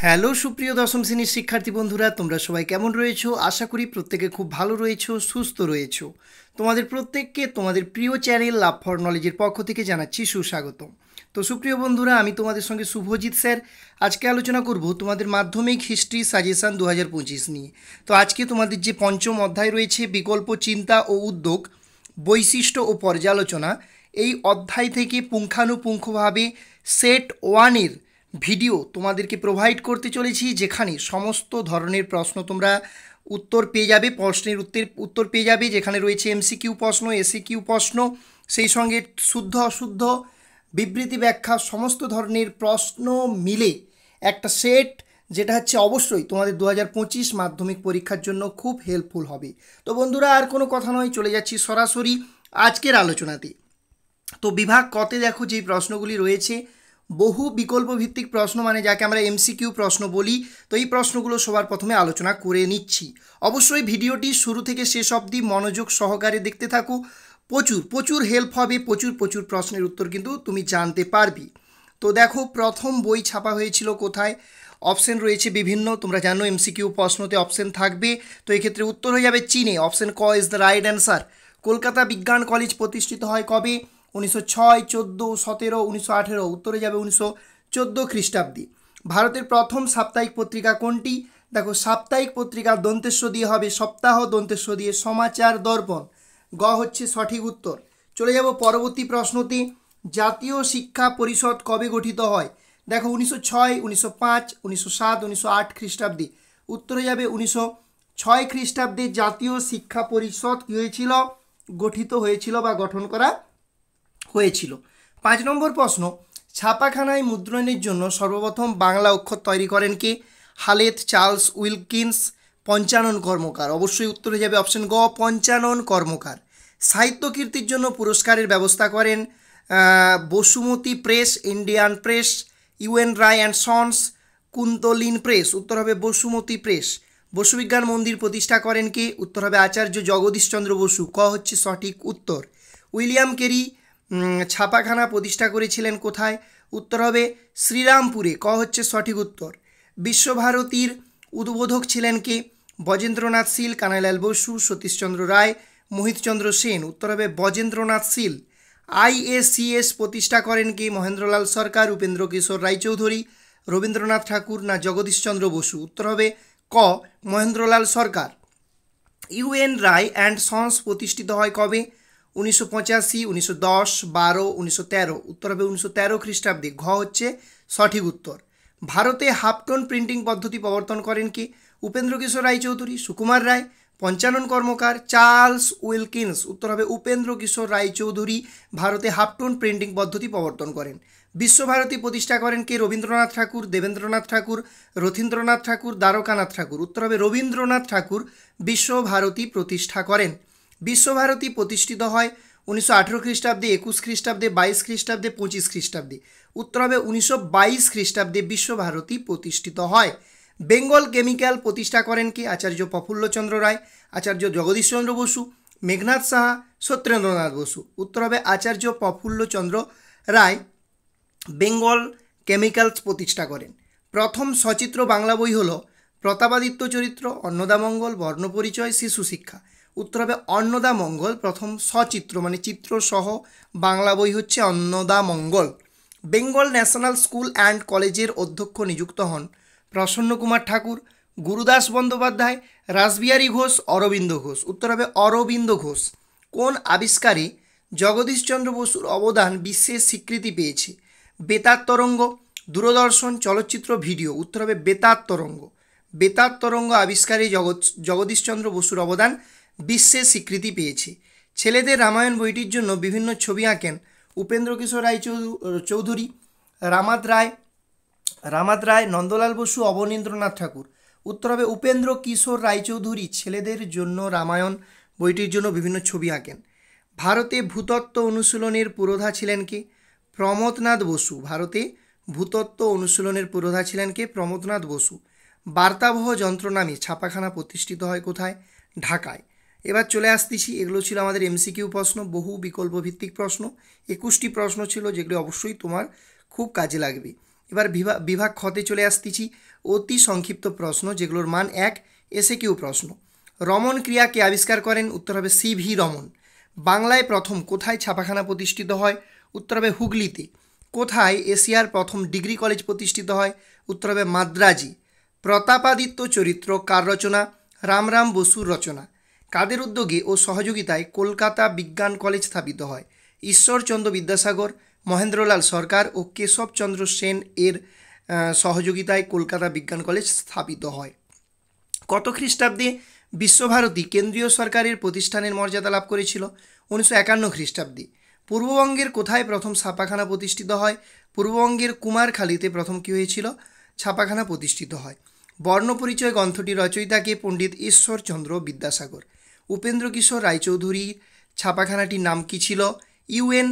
Hello সুপ্রিয় দশম শ্রেণীর শিক্ষার্থী বন্ধুরা, তোমরা সবাই কেমন রয়েছো? আশা করি প্রত্যেকে খুব ভালো রয়েছো, সুস্থ রয়েছো। তোমাদের প্রত্যেককে তোমাদের প্রিয় চ্যানেল লাভ ফর নলেজের পক্ষ থেকে জানাচ্ছি সুস্বাগত। তো সুপ্রিয় বন্ধুরা, আমি তোমাদের সঙ্গে শুভজিৎ স্যার। আজকে আলোচনা করব তোমাদের মাধ্যমিক হিস্ট্রি সাজেশান 2025 নিয়ে। তো আজকে তোমাদের যে পঞ্চম অধ্যায় রয়েছে বিকল্প চিন্তা ও উদ্যোগ, বৈশিষ্ট্য ও পর্যালোচনা, এই অধ্যায় থেকে পুঙ্খানুপুঙ্খভাবে সেট ওয়ানের ভিডিও তোমাদেরকে প্রোভাইড করতে চলেছি, যেখানে সমস্ত ধরনের প্রশ্ন তোমরা উত্তর পেয়ে যাবে, প্রশ্নের উত্তর পেয়ে যাবে, যেখানে রয়েছে এমসিকিউ প্রশ্ন, এসিকিউ প্রশ্ন, সেই সঙ্গে শুদ্ধ অশুদ্ধ বিবৃতি ব্যাখ্যা, সমস্ত ধরনের প্রশ্ন মিলে একটা সেট, যেটা হচ্ছে অবশ্যই তোমাদের 2025 মাধ্যমিক পরীক্ষার জন্য খুব হেল্পফুল হবে। তো বন্ধুরা, আর কোনো কথা নয়, চলে যাচ্ছি সরাসরি আজকের আলোচনাতে। তো বিভাগ কতে দেখো যেই প্রশ্নগুলি রয়েছে, বহু বিকল্প ভিত্তিক প্রশ্ন, মানে যাকে আমরা এমসিকিউ প্রশ্ন বলি। তো এই প্রশ্নগুলো সবার প্রথমে আলোচনা করে নিচ্ছি। অবশ্যই ভিডিওটি শুরু থেকে শেষ অবধি মনোযোগ সহকারে দেখতে থাকো, প্রচুর প্রচুর হেল্প হবে, প্রচুর প্রচুর প্রশ্নের উত্তর কিন্তু তুমি জানতে পারবি। তো দেখো, প্রথম বই ছাপা হয়েছিল কোথায়? অপশন রয়েছে বিভিন্ন, তোমরা জানো এমসিকিউ প্রশ্নতে অপশন থাকবে। তো এক্ষেত্রে উত্তর হয়ে যাবে চীনে। অপশন ক is the right answer. Kolkata বিজ্ঞান কলেজ প্রতিষ্ঠিত হয় কবে? 1906, 14, 17, 1918। উত্তরে যাবে 1914 খ্রিস্টাব্দে। ভারতের প্রথম সাপ্তাহিক পত্রিকা কোনটি? দেখো, সাপ্তাহিক পত্রিকা দন্তেশ্ব দিয়ে হবে, সপ্তাহ দন্তেশ্ব দিয়ে সমাচার দর্পণ। গ হচ্ছে সঠিক উত্তর। চলে যাব পরবর্তী প্রশ্নতে। জাতীয় শিক্ষা পরিষদ কবে গঠিত হয়? দেখো, 1906, 1905, 1907, 1908 খ্রিস্টাব্দে। উত্তরে যাবে 1906 খ্রিস্টাব্দে জাতীয় শিক্ষা পরিষদ কী হয়েছিল? গঠিত হয়েছিল বা গঠন করা হয়েছিল। 5 নম্বর প্রশ্ন, ছাপাখানায় মুদ্রণের জন্য সর্বপ্রথম বাংলা অক্ষর তৈরি করেন কে? হালেত, চার্লস উইলকিন্স, পঞ্চানন কর্মকার। অবশ্যই উত্তরে যাবে অপশন গ, পঞ্চানন কর্মকার। সাহিত্য কীর্তির জন্য পুরস্কারের ব্যবস্থা করেন Basumati press, Indian press, U N Ray and sons, Kuntalin press. উত্তর হবে বসুমতী প্রেস। বসুবিজ্ঞান মন্দির প্রতিষ্ঠা করেন কে? উত্তর হবে আচার্য জগদীশচন্দ্র বসু। ক হচ্ছে সঠিক উত্তর। উইলিয়াম কেরি ছাপাখানা প্রতিষ্ঠা করেছিলেন কোথায়? উত্তর হবে শ্রীরামপুরে। ক হচ্ছে সঠিক উত্তর। বিশ্বভারতীর উদ্বোধক ছিলেন কে? বজেন্দ্রনাথ শীল, কানাইলাল বসু, সতীশচন্দ্র রায়, মোহিতচন্দ্র সেন। উত্তর হবে বজেন্দ্রনাথ শীল। আইএসিএস প্রতিষ্ঠা করেন কে? মহেন্দ্রলাল সরকার, উপেন্দ্র কিশোর রায়চৌধুরী, রবীন্দ্রনাথ ঠাকুর না জগদীশচন্দ্র বসু? উত্তর হবে ক, মহেন্দ্রলাল সরকার। ইউএন রায় অ্যান্ড সন্স প্রতিষ্ঠিত হয় কবে? 1985, 1910, 12, 1913। উত্তর হবে 1913 খ্রিস্টাব্দে। ঘ হচ্ছে সঠিক উত্তর। ভারতে হাফটোন প্রিন্টিং পদ্ধতি প্রবর্তন করেন কি? উপেন্দ্র কিশোর রায়চৌধুরী, সুকুমার রায়, পঞ্চানন কর্মকার, চার্লস উইলকিন্স। উত্তর হবে উপেন্দ্র কিশোর রায়চৌধুরী ভারতে হাফটোন প্রিন্টিং পদ্ধতি প্রবর্তন করেন। বিশ্বভারতী প্রতিষ্ঠা করেন কে? রবীন্দ্রনাথ ঠাকুর, দেবেন্দ্রনাথ ঠাকুর, রথীন্দ্রনাথ ঠাকুর, দ্বারকানাথ ঠাকুর। উত্তর হবে রবীন্দ্রনাথ ঠাকুর বিশ্বভারতী প্রতিষ্ঠা করেন। বিশ্বভারতী প্রতিষ্ঠিত হয় 1918 খ্রিস্টাব্দে, 21 খ্রিস্টাব্দে, 22 খ্রিস্টাব্দে, 25 খ্রিস্টাব্দে। উত্তর হবে 1922 খ্রিস্টাব্দে বিশ্বভারতী প্রতিষ্ঠিত হয়। বেঙ্গল কেমিক্যাল প্রতিষ্ঠা করেন কি? আচার্য প্রফুল্লচন্দ্র রায়, আচার্য জগদীশচন্দ্র বসু, মেঘনাথ সাহা, সত্যেন্দ্রনাথ বসু। উত্তর হবে আচার্য প্রফুল্লচন্দ্র রায় বেঙ্গল কেমিক্যালস প্রতিষ্ঠা করেন। প্রথম সচিত্র বাংলা বই হল প্রতাপাদিত্য চরিত্র, অন্নদামঙ্গল, বর্ণপরিচয়, শিশু শিক্ষা। উত্তর হবে অন্নদামঙ্গল প্রথম সচিত্র, মানে চিত্রসহ বাংলা বই হচ্ছে Annadamangal. Bengal national school and কলেজের অধ্যক্ষ নিযুক্ত হন প্রসন্ন কুমার ঠাকুর, গুরুদাস বন্দ্যোপাধ্যায়, রাসবিহারী ঘোষ, অরবিন্দ ঘোষ। উত্তর হবে অরবিন্দ ঘোষ। কোন আবিষ্কারে জগদীশচন্দ্র বসুর অবদান বিশ্বের স্বীকৃতি পেয়েছে? বেতার তরঙ্গ, দূরদর্শন, চলচ্চিত্র, ভিডিও। উত্তর হবে বেতার তরঙ্গ। বেতার তরঙ্গ আবিষ্কারে জগদীশচন্দ্র বসুর অবদান বিশ্বের স্বীকৃতি পেয়েছে। ছেলেদের রামায়ণ বইটির জন্য বিভিন্ন ছবি আঁকেন উপেন্দ্র কিশোর চৌধুরী, রামাদ রায়, নন্দলাল বসু, অবনীন্দ্রনাথ ঠাকুর। উত্তর হবে উপেন্দ্র কিশোর রায়চৌধুরী ছেলেদের জন্য রামায়ণ বইটির জন্য বিভিন্ন ছবি আঁকেন। ভারতে ভূতত্ত্ব অনুশীলনের পুরোধা ছিলেন কে? প্রমথনাথ বসু। ভারতে ভূতত্ত্ব অনুশীলনের পুরোধা ছিলেন কে? প্রমথনাথ বসু। বার্তাবহ যন্ত্র নামে ছাপাখানা প্রতিষ্ঠিত হয় কোথায়? ঢাকায়। এবার চলে আসতেছি, এগুলো ছিল আমাদের এমসিকিউ প্রশ্ন, বহু বিকল্প ভিত্তিক প্রশ্ন। 21টি প্রশ্ন ছিল, যেগুলি অবশ্যই তোমার খুব কাজে লাগবে। এবার বিভাগ খতে চলে আসতেছি, অতি সংক্ষিপ্ত প্রশ্ন যেগুলোর মান 1, এসএকিউ প্রশ্ন। রমন ক্রিয়াকে আবিষ্কার করেন, উত্তর হবে সিভি রমন। বাংলায় প্রথম কোথায় ছাপাখানা প্রতিষ্ঠিত হয়, উত্তর হবে হুগলিতে। কোথায় এশিয়ার প্রথম ডিগ্রি কলেজ প্রতিষ্ঠিত হয়, উত্তর হবে মাদ্রাজে। প্রতাপাদিত্য চরিত্র কার রচনা, রামরাম বসুর রচনা। কাদের উদ্যোগে ও সহযোগিতায় কলকাতা বিজ্ঞান কলেজ স্থাপিত হয়, ঈশ্বরচন্দ্র বিদ্যাসাগর, মহেন্দ্রলাল সরকার ও কেশবচন্দ্র সেন এর সহযোগিতায় কলকাতা বিজ্ঞান কলেজ স্থাপিত হয়। কত খ্রিস্টাব্দে বিশ্বভারতী কেন্দ্রীয় সরকারের প্রতিষ্ঠানের মর্যাদা লাভ করেছিল, 1951 খ্রিস্টাব্দে। পূর্ববঙ্গের কোথায় প্রথম ছাপাখানা প্রতিষ্ঠিত হয়, পূর্ববঙ্গের কুমারখালীতে প্রথম কী হয়েছিল, ছাপাখানা প্রতিষ্ঠিত হয়। বর্ণপরিচয় গ্রন্থটির রচয়িতাকে, পণ্ডিত ঈশ্বরচন্দ্র বিদ্যাসাগর। উপেন্দ্র কিশোর রায়চৌধুরীর ছাপাখানাটির নাম কী ছিল, ইউএন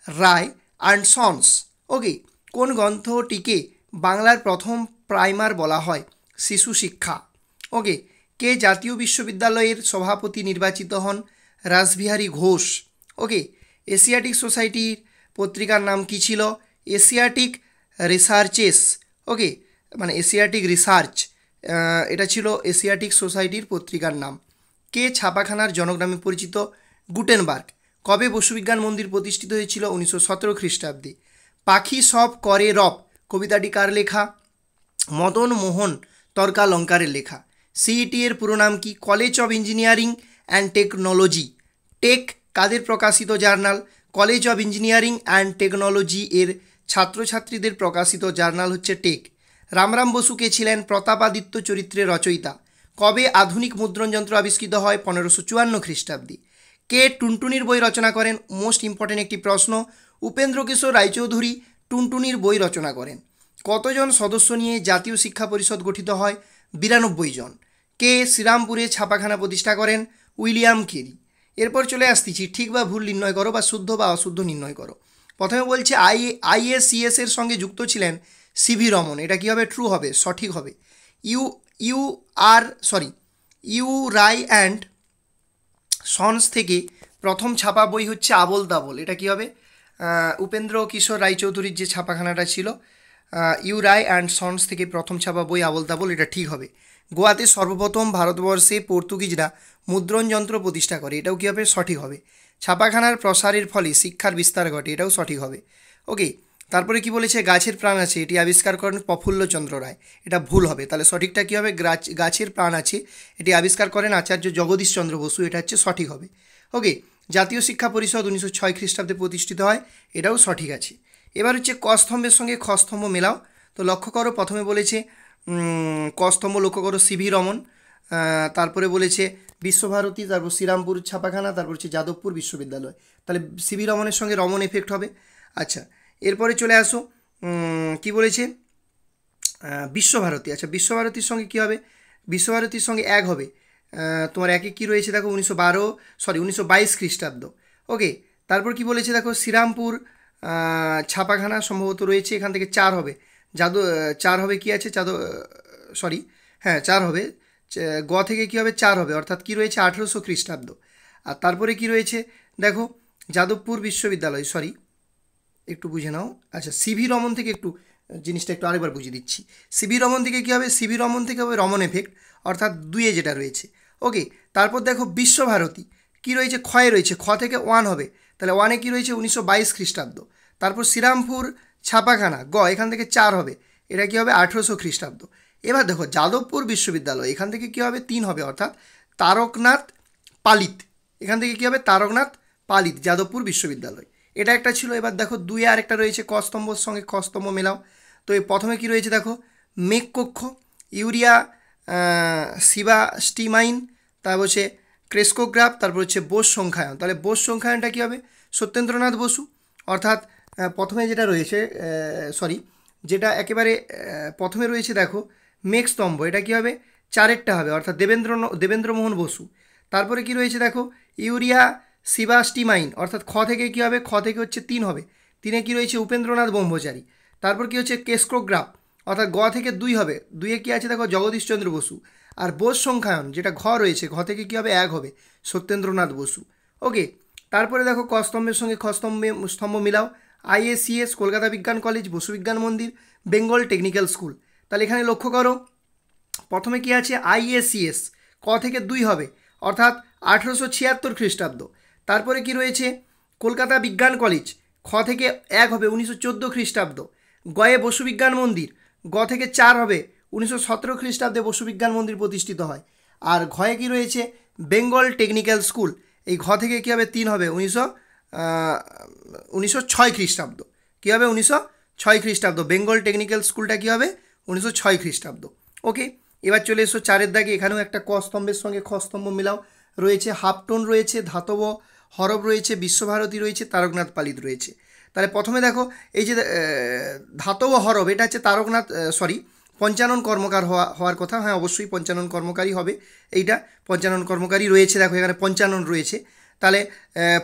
রায় অ্যান্ড সন্স। ওকে, কোন গ্রন্থটিকে বাংলার প্রথম প্রাইমার বলা হয়, শিশু শিক্ষা। ওকে, কে জাতীয় বিশ্ববিদ্যালয়ের সভাপতি নির্বাচিত হন, রাসবিহারী ঘোষ। ওকে, এশিয়াটিক সোসাইটির পত্রিকার নাম কী ছিল, এশিয়াটিক রিসার্চেস। ওকে, মানে এশিয়াটিক রিসার্চ, এটা ছিল এশিয়াটিক সোসাইটির পত্রিকার নাম। কে ছাপাখানার জনক নামে পরিচিত, গুটেনবার্গ। কবে বসুবিজ্ঞান মন্দির প্রতিষ্ঠিত হয়েছিল, 1917 খ্রিস্টাব্দে। পাখি সব করে রব কবিতাটি কার লেখা, মদন মোহন তর্কালঙ্কারের লেখা। সিইটি এর পুরো নাম কি, college of engineering and technology. Tech কাদের প্রকাশিত জার্নাল, college of engineering and technology এর ছাত্রছাত্রীদের প্রকাশিত জার্নাল হচ্ছে টেক। রামরাম বসু কে ছিলেন, প্রতাপাদিত্য চরিত্রের রচয়িতা। কবে আধুনিক মুদ্রণ যন্ত্র আবিষ্কৃত হয়, 1554 খ্রিস্টাব্দে। কে টুনটুনির বই রচনা করেন, মোস্ট ইম্পর্টেন্ট একটি প্রশ্ন। উপেন্দ্র কিশোর রায়চৌধুরী টুনটুনির বই রচনা করেন। কতজন সদস্য নিয়ে জাতীয় শিক্ষা পরিষদ গঠিত হয়, 92 জন। কে শ্রীরামপুরে ছাপাখানা প্রতিষ্ঠা করেন, উইলিয়াম কেরি। এরপর চলে আসতেছি ঠিক বা ভুল নির্ণয় করো বা শুদ্ধ বা অশুদ্ধ নির্ণয় করো। প্রথমে বলছে আইএসিএস এর সঙ্গে যুক্ত ছিলেন সিভি রমন, এটা কী হবে, ট্রু হবে, সঠিক হবে। ইউ রায় অ্যান্ড সন্স থেকে প্রথম ছাপা বই হচ্ছে আবোল তাবোল, এটা কী হবে, উপেন্দ্র কিশোর রায়চৌধুরীর যে ছাপাখানাটা ছিল, ইউ রায় অ্যান্ড সন্স থেকে প্রথম ছাপা বই আবোল তাবোল, এটা ঠিক হবে। গোয়াতে সর্বপ্রথম ভারতবর্ষে পর্তুগিজরা মুদ্রণ যন্ত্র প্রতিষ্ঠা করে, এটাও কী হবে, সঠিক হবে। ছাপাখানার প্রসারের ফলে শিক্ষার বিস্তার ঘটে, এটাও সঠিক হবে। ওকে, তারপরে কি বলেছে, গাছের প্রাণ আছে, এটি আবিষ্কার করেন প্রফুল্লচন্দ্র রায়, এটা ভুল হবে। তাহলে সঠিকটা কী হবে, গাছের প্রাণ আছে এটি আবিষ্কার করেন আচার্য জগদীশচন্দ্র বসু, এটা হচ্ছে সঠিক হবে। ওকে, জাতীয় শিক্ষা পরিষদ 1906 খ্রিস্টাব্দে প্রতিষ্ঠিত হয়, এটাও সঠিক আছে। এবার হচ্ছে ক স্তম্ভের সঙ্গে খ স্তম্ভ মেলাও। তো লক্ষ্য করো, প্রথমে বলেছে ক স্তম্ভ লক্ষ্য করো সিভি রমন, তারপরে বলেছে বিশ্বভারতী, তারপর শ্রীরামপুর ছাপাখানা, তারপর হচ্ছে যাদবপুর বিশ্ববিদ্যালয়। তাহলে সিভি রমনের সঙ্গে রমন এফেক্ট হবে। আচ্ছা, এরপরে চলে আসো, কি বলেছে, বিশ্বভারতী। আচ্ছা, বিশ্বভারতীর সঙ্গে কী হবে, বিশ্বভারতীর সঙ্গে এক হবে, তোমার একে কী রয়েছে দেখো, 1922 খ্রিস্টাব্দ। ওকে, তারপর কি বলেছে দেখো, শ্রীরামপুর ছাপাখানা সম্ভবত রয়েছে, এখান থেকে 4 হবে, 4 হবে, কি আছে, 4 হবে, গ থেকে কী হবে, 4 হবে, অর্থাৎ কী রয়েছে, 1800 খ্রিস্টাব্দ। আর তারপরে কি রয়েছে দেখো, যাদবপুর বিশ্ববিদ্যালয়, একটু বুঝে নাও। আচ্ছা, সিভি রমন থেকে একটু জিনিসটা একটু আরেকবার বুঝিয়ে দিচ্ছি। সিভি রমন থেকে কী হবে, সিভি রমন থেকে হবে রমন এফেক্ট, অর্থাৎ 2 যেটা রয়েছে। ওকে, তারপর দেখো বিশ্বভারতী কী রয়েছে, ক্ষয়ে রয়েছে, খ থেকে 1 হবে, তাহলে 1-এ কী রয়েছে, 1922 খ্রিস্টাব্দ। তারপর শ্রীরামপুর ছাপাখানা, গ এখান থেকে 4 হবে, এটা কী হবে, 1800 খ্রিস্টাব্দ। এবার দেখো যাদবপুর বিশ্ববিদ্যালয়, এখান থেকে কী হবে, 3 হবে, অর্থাৎ তারকনাথ পালিত, এখান থেকে কী হবে, তারকনাথ পালিত যাদবপুর বিশ্ববিদ্যালয়, এটা একটা ছিল। এবার দেখো 2-এ আরেকটা রয়েছে, ক স্তম্ভর সঙ্গে খ স্তম্ভ মেলাও। তো এই প্রথমে কি রয়েছে দেখো, মেঘকক্ষ, ইউরিয়া সিবাস্টিমাইন, তারপর হচ্ছে ক্রেস্কোগ্রাফ, তারপর হচ্ছে বোস সংখ্যায়ন। তাহলে বোস সংখ্যায়নটা কী হবে, সত্যেন্দ্রনাথ বসু, অর্থাৎ প্রথমে যেটা রয়েছে, যেটা একেবারে প্রথমে রয়েছে দেখো মেঘস্তম্ভ, এটা কী হবে, 4-এরটা হবে, অর্থাৎ দেবেন্দ্রমোহন বসু। তারপরে কি রয়েছে দেখো, ইউরিয়া সিবাস্টিমাইন, অর্থাৎ খ থেকে কী হবে, খ থেকে হচ্ছে 3 হবে, 3-এ কী রয়েছে, উপেন্দ্রনাথ ব্রহ্মচারী। তারপর কী হচ্ছে, ক্রেস্কোগ্রাফ, অর্থাৎ গ থেকে 2 হবে, 2-এ কী আছে দেখো, জগদীশচন্দ্র বসু। আর বোস সংখ্যায়ন যেটা ঘ রয়েছে, ঘ থেকে কী হবে, 1 হবে, সত্যেন্দ্রনাথ বসু। ওকে, তারপরে দেখো ক স্তম্ভের সঙ্গে খ স্তম্ভ মিলাও। IACS কলকাতা বিজ্ঞান কলেজ, বসু বিজ্ঞান মন্দির, বেঙ্গল টেকনিক্যাল স্কুল। তাহলে এখানে লক্ষ্য করো, প্রথমে কি আছে IACS, ক থেকে 2 হবে অর্থাৎ 1876 খ্রিস্টাব্দ। তারপরে কি রয়েছে কলকাতা বিজ্ঞান কলেজ, খ থেকে 1 হবে 1914 খ্রিস্টাব্দ। গয়ে বসু বিজ্ঞান মন্দির, গ থেকে 4 হবে 1917 খ্রিস্টাব্দে বসু বিজ্ঞান মন্দির প্রতিষ্ঠিত হয়। আর ঘয়ে কি রয়েছে বেঙ্গল টেকনিক্যাল স্কুল, এই ঘ থেকে কী হবে 3 হবে 1906 খ্রিস্টাব্দ। কী হবে 1906 খ্রিস্টাব্দ, বেঙ্গল টেকনিক্যাল স্কুলটা কী হবে 1906 খ্রিস্টাব্দ। ওকে, এবার চলে এসো 4-এর দাগে। এখানেও একটা ক স্তম্ভের সঙ্গে খ স্তম্ভ মিলাও, রয়েছে হাফটোন রয়েছে, ধাতব হরফ রয়েছে, বিশ্বভারতী রয়েছে, তারকনাথ পালিত রয়েছে। তাহলে প্রথমে দেখো এই যে ধাতব হরফ, এটা হচ্ছে তারকনাথ পঞ্চানন কর্মকার হওয়ার কথা। হ্যাঁ, অবশ্যই পঞ্চানন কর্মকারী হবে, এইটা পঞ্চানন কর্মকারী রয়েছে। দেখো এখানে পঞ্চানন রয়েছে। তাহলে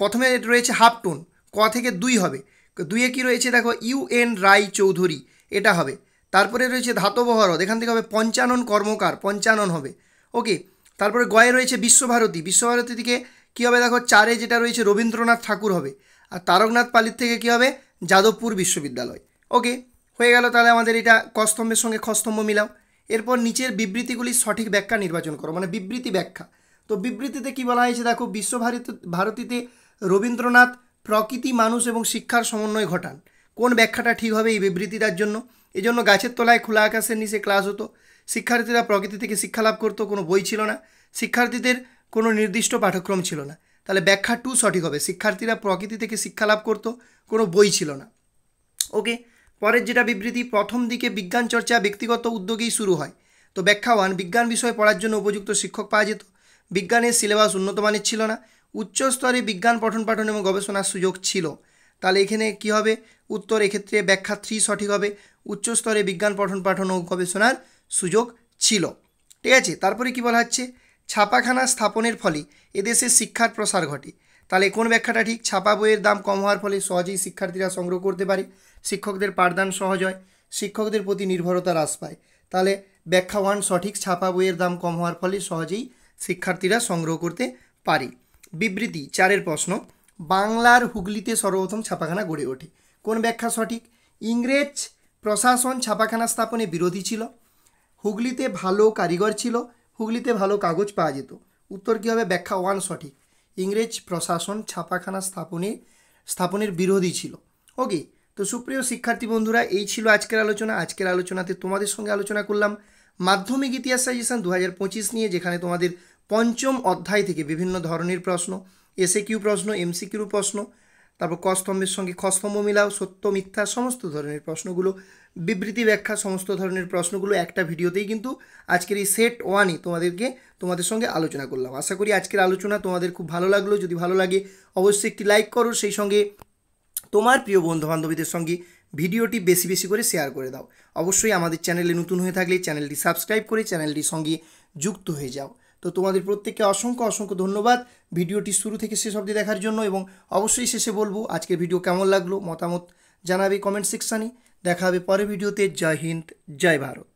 প্রথমে রয়েছে হাফটোন, ক থেকে 2 হবে। 2-এ কী রয়েছে দেখো UN রায় চৌধুরী, এটা হবে। তারপরে রয়েছে ধাতব হরফ, এখান থেকে হবে পঞ্চানন কর্মকার, পঞ্চানন হবে। ওকে, তারপরে গয়ে রয়েছে বিশ্বভারতী, বিশ্বভারতী থেকে কী হবে দেখো 4-এ যেটা রয়েছে রবীন্দ্রনাথ ঠাকুর হবে। আর তারকনাথ পালিত থেকে কী হবে যাদবপুর বিশ্ববিদ্যালয়। ওকে, হয়ে গেল। তাহলে আমাদের এটা ক স্তম্ভের সঙ্গে খ স্তম্ভ মিলাও। এরপর নিচের বিবৃতিগুলির সঠিক ব্যাখ্যা নির্বাচন করো, মানে বিবৃতি ব্যাখ্যা। তো বিবৃতিতে কি বলা হয়েছে দেখো, বিশ্বভারতীতে রবীন্দ্রনাথ প্রকৃতি, মানুষ এবং শিক্ষার সমন্বয় ঘটান। কোন ব্যাখ্যাটা ঠিক হবে এই বিবৃতিটার জন্য? এই জন্য গাছের তলায় খোলা আকাশের নিচে ক্লাস হতো, শিক্ষার্থীরা প্রকৃতি থেকে শিক্ষা লাভ করতো, কোনো বই ছিল না, শিক্ষার্থীদের কোনো নির্দিষ্ট পাঠ্যক্রম ছিল না। তাহলে ব্যাখ্যা 2 সঠিক হবে, শিক্ষার্থীরা প্রকৃতি থেকে শিক্ষা লাভ করতো, কোনো বই ছিল না। ওকে, পরের যেটা বিবৃতি, প্রথম দিকে বিজ্ঞান চর্চা ব্যক্তিগত উদ্যোগেই শুরু হয়। তো ব্যাখ্যা 1, বিজ্ঞান বিষয় পড়ার জন্য উপযুক্ত শিক্ষক পাওয়া যেত, বিজ্ঞানের সিলেবাস উন্নত মানের ছিল না, উচ্চ স্তরে বিজ্ঞান পঠন পাঠন এবং গবেষণার সুযোগ ছিল। তাহলে এখানে কি হবে উত্তর, এক্ষেত্রে ব্যাখ্যা 3 সঠিক হবে, উচ্চ স্তরে বিজ্ঞান পঠন পাঠন ও গবেষণার সুযোগ ছিল। ঠিক আছে, তারপরে কি বলা হচ্ছে, ছাপাখানা স্থাপনের ফলে এদেশে শিক্ষার প্রসার ঘটে। তাহলে কোন ব্যাখ্যাটা ঠিক? ছাপা বইয়ের দাম কম হওয়ার ফলে সহজেই শিক্ষার্থীরা সংগ্রহ করতে পারে, শিক্ষকদের পাঠদান সহজ হয়, শিক্ষকদের প্রতি নির্ভরতা হ্রাস পায়। তাহলে ব্যাখ্যা 1 সঠিক, ছাপা বইয়ের দাম কম হওয়ার ফলে সহজেই শিক্ষার্থীরা সংগ্রহ করতে পারে। বিবৃতি 4-এর প্রশ্ন, বাংলার হুগলিতে সর্বপ্রথম ছাপাখানা গড়ে ওঠে। কোন ব্যাখ্যা সঠিক? ইংরেজ প্রশাসন ছাপাখানা স্থাপনে বিরোধী ছিল, হুগলিতে ভালো কারিগর ছিল, হুগলিতে ভালো কাগজ পাওয়া যেত। উত্তর কী হবে? ব্যাখ্যা 1 সঠিক, ইংরেজ প্রশাসন ছাপাখানা স্থাপনের বিরোধী ছিল। ওকে, তো সুপ্রিয় শিক্ষার্থী বন্ধুরা, এই ছিল আজকের আলোচনা। আজকের আলোচনাতে তোমাদের সঙ্গে আলোচনা করলাম মাধ্যমিক ইতিহাস সাজেশন 2025 নিয়ে, যেখানে তোমাদের 5ম অধ্যায় থেকে বিভিন্ন ধরনের প্রশ্ন, SAQ প্রশ্ন, MCQ প্রশ্ন, তারপর ক স্তম্ভের সঙ্গে খ স্তম্ভ মিলাও, সত্য মিথ্যা সমস্ত ধরনের প্রশ্নগুলো, বিবৃতি ব্যাখ্যা সমস্ত ধরনের প্রশ্নগুলো একটা ভিডিওতেই কিন্তু আজকের এই সেট 1-ই তোমাদের সঙ্গে আলোচনা করলাম। আশা করি আজকের আলোচনা তোমাদের খুব ভালো লাগলো। যদি ভালো লাগে অবশ্যই একটি লাইক করো, সেই সঙ্গে তোমার প্রিয় বন্ধুবান্ধবীদের সঙ্গে ভিডিওটি বেশি বেশি করে শেয়ার করে দাও। অবশ্যই আমাদের চ্যানেলে নতুন হয়ে থাকলে চ্যানেলটি সাবস্ক্রাইব করে চ্যানেলটির সঙ্গে যুক্ত হয়ে যাও। তো তোমাদের প্রত্যেককে অসংখ্য ধন্যবাদ ভিডিওটি শুরু থেকে শেষ অবধি দেখার জন্য। এবং অবশ্যই শেষে বলবো আজকের ভিডিও কেমন লাগলো, মতামত জানাবে কমেন্ট সেকশানে। দেখা হবে পরের ভিডিওতে। জয় হিন্দ, জয় ভারত।